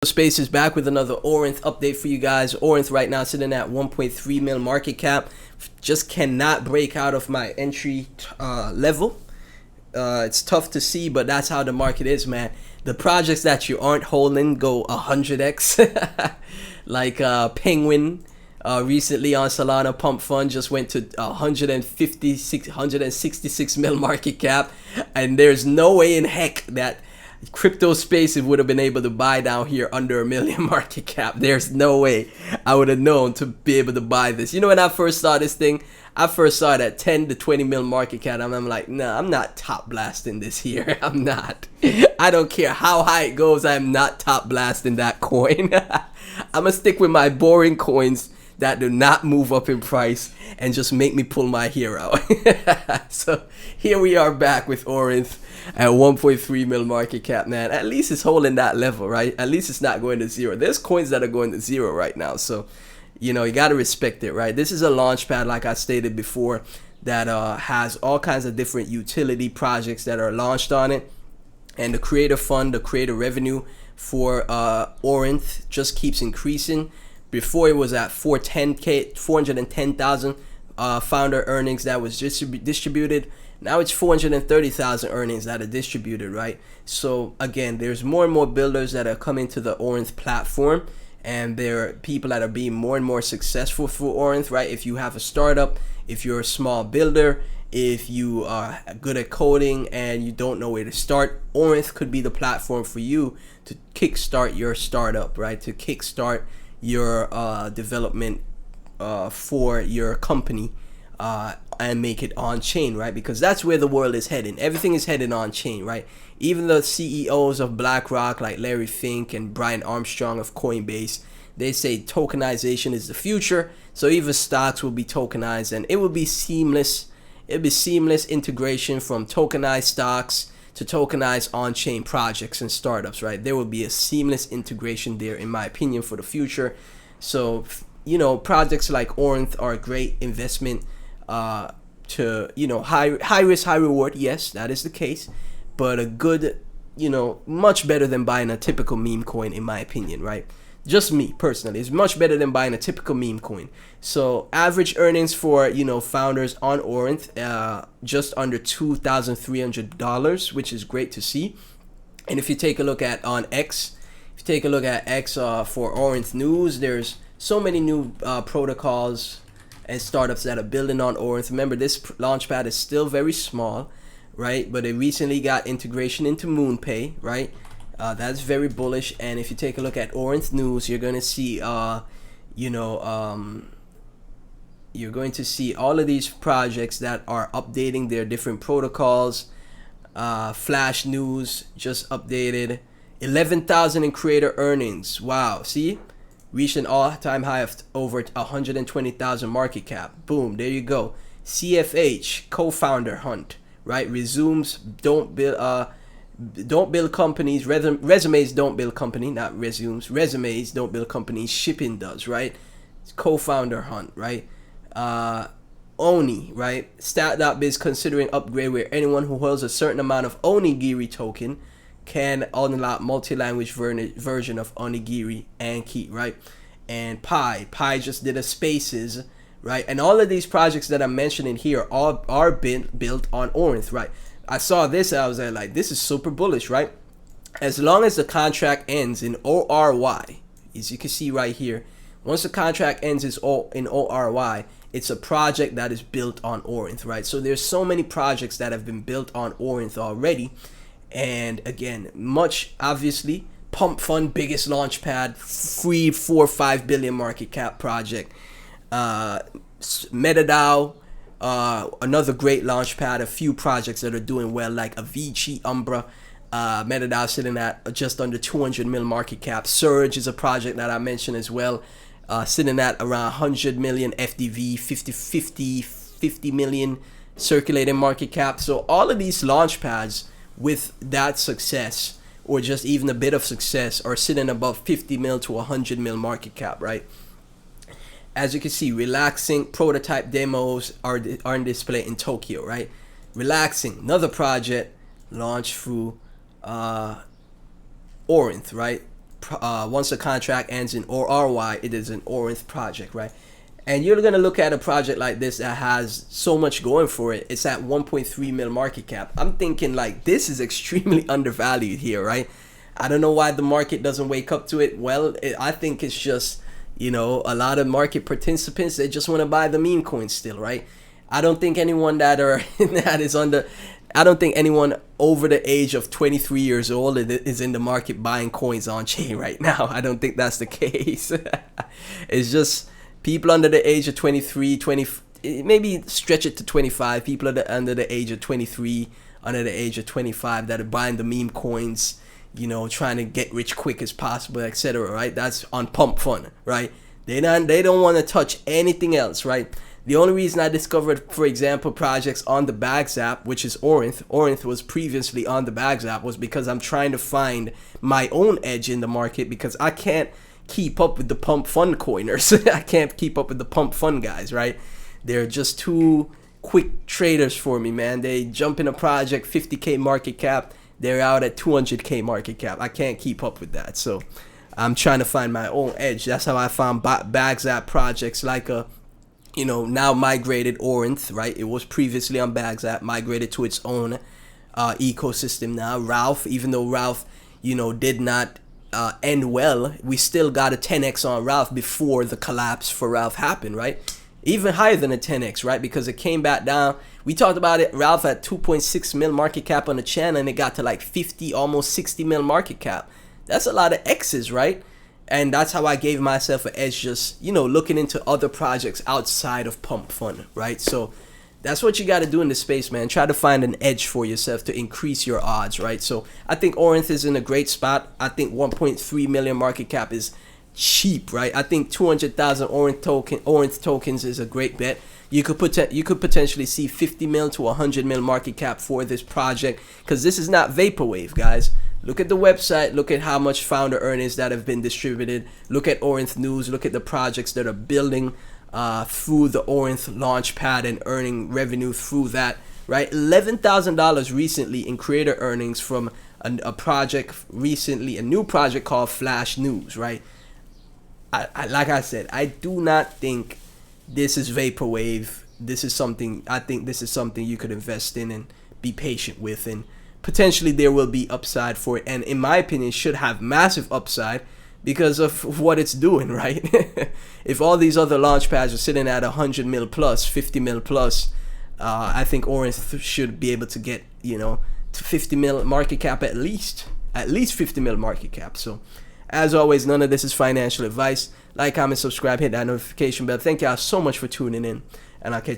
Space is back with another Orynth update for you guys. Orynth right now sitting at 1.3 mil market cap. Just cannot break out of my entry level. It's tough to see, but that's how the market is, man. The projects that you aren't holding go 100x. Like Penguin recently on Solana Pump Fund just went to 166 mil market cap, and there's no way in heck that crypto space would have been able to buy down here under $1 million market cap. There's no way I would have known to be able to buy this. You know, when I first saw this thing, I first saw it at 10 to 20 mil market cap. I'm like, nah, I'm not top blasting this here. I'm not. I don't care how high it goes. I'm not top blasting that coin. I'm gonna stick with my boring coins that do not move up in price and just make me pull my hair out. So here we are back with Orynth at 1.3 mil market cap, man. At least it's holding that level, right? At least it's not going to zero. There's coins that are going to zero right now, so you know, you got to respect it, right? This is a launch pad, like I stated before, that has all kinds of different utility projects that are launched on it, and the creator fund, the creator revenue for Orynth just keeps increasing. Before it was at 410,000 founder earnings that was distributed. Now it's 430,000 earnings that are distributed, right? So again, there's more and more builders that are coming to the Orynth platform, and there are people that are being more and more successful through Orynth, right? If you have a startup, if you're a small builder, if you are good at coding and you don't know where to start, Orynth could be the platform for you to kickstart your startup, right? To kickstart your development for your company and make it on chain, right? Because that's where the world is heading. Everything is headed on chain, right? Even the CEOs of BlackRock, like Larry Fink and Brian Armstrong of Coinbase, they say tokenization is the future. So even stocks will be tokenized, and it will be seamless. It'll be seamless integration from tokenized stocks to tokenized on-chain projects and startups, right? There will be a seamless integration there, in my opinion, for the future. So, you know, projects like Orynth are a great investment to, you know, high risk, high reward. Yes, that is the case, but a good, you know, much better than buying a typical meme coin, in my opinion, right? Just me personally, it's much better than buying a typical meme coin. So average earnings for, you know, founders on Orynth, just under $2,300, which is great to see. And if you take a look at on X, if you take a look at X for Orynth news, there's so many new protocols and startups that are building on Orynth. Remember, this launchpad is still very small, right? But it recently got integration into MoonPay, right? That's very bullish. And if you take a look at Orynth news, you're going to see, you're going to see all of these projects that are updating their different protocols. Flash News just updated 11,000 in creator earnings. Wow, see, reached an all-time high of over 120,000 market cap. Boom, there you go. CFH co-founder hunt, right? Resumes don't build companies. Resumes don't build company, not resumes. Resumes don't build companies. Shipping does, right? Co-founder hunt, right? Oni, right? Stat.biz considering upgrade where anyone who holds a certain amount of Onigiri token can unlock multi-language version of Onigiri and Key, right? And Pi just did a Spaces, right? And all of these projects that I'm mentioning here are built on Orynth, right? I saw this, I was like, this is super bullish, right? As long as the contract ends in ORY, as you can see right here, once the contract ends in ORY, it's a project that is built on Orynth, right? So there's so many projects that have been built on Orynth already. And again, much obviously, Pump Fund, biggest launch pad, free 4 or 5 billion market cap project. MetaDAO, another great launch pad, a few projects that are doing well, like Avicii, Umbra, MetaDAO sitting at just under 200 mil market cap. Surge is a project that I mentioned as well, sitting at around 100 million FDV, 50 million circulating market cap. So all of these launch pads with that success, or just even a bit of success, are sitting above 50 mil to 100 mil market cap, right? As you can see, relaxing prototype demos are on display in Tokyo, right? Relaxing, another project launched through Orynth, right? once the contract ends in RY, it is an Orynth project, right? And you're gonna look at a project like this that has so much going for it. It's at 1.3 mil market cap. I'm thinking like this is extremely undervalued here, right? I don't know why the market doesn't wake up to it. Well, I think it's just, you know, a lot of market participants, they just want to buy the meme coins still, right? I don't think anyone I don't think anyone over the age of 23 years old is in the market buying coins on chain right now. I don't think that's the case. It's just people under the age of 23, 20, maybe stretch it to 25. People under the age of 23, under the age of 25 that are buying the meme coins, you know, trying to get rich quick as possible, etc. Right? That's on pump fun, right? They don't want to touch anything else, right? The only reason I discovered, for example, projects on the Bags app, which is Orynth. Orynth was previously on the Bags app, was because I'm trying to find my own edge in the market, because I can't keep up with the pump fun coiners. I can't keep up with the pump fun guys, right? They're just too quick traders for me, man. They jump in a project, 50K market cap, they're out at 200K market cap. I can't keep up with that. So I'm trying to find my own edge. That's how I found Bags app projects like you know, now migrated Orynth, right? It was previously on Bags app, migrated to its own ecosystem now. Ralph, even though Ralph, you know, did not end well, we still got a 10x on Ralph before the collapse for Ralph happened, right? Even higher than a 10x, right? Because it came back down. We talked about it. Ralph at 2.6 mil market cap on the channel, and it got to like 50, almost 60 mil market cap. That's a lot of X's, right? And that's how I gave myself an edge, just, you know, looking into other projects outside of Pump Fun, right? So that's what you got to do in this space, man. Try to find an edge for yourself to increase your odds, right? So I think Orynth is in a great spot. I think 1.3 million market cap is cheap, right? I think 200,000 Orynth tokens is a great bet. You could potentially see 50 mil to 100 mil market cap for this project, because this is not vaporwave, guys. Look at the website, look at how much founder earnings that have been distributed, look at Orynth news, look at the projects that are building through the Orynth launchpad and earning revenue through that, right? $11,000 recently in creator earnings from a project recently, a new project called Flash News, right? Like I said, I do not think this is vaporwave. This is something, I think this is something you could invest in and be patient with, and potentially there will be upside for it, and in my opinion should have massive upside because of what it's doing, right? If all these other launch pads are sitting at 100 mil plus, 50 mil plus, I think Orynth should be able to get, you know, to 50 mil market cap at least 50 mil market cap. So as always, none of this is financial advice. Like, comment, subscribe, hit that notification bell. Thank y'all so much for tuning in, and I'll catch you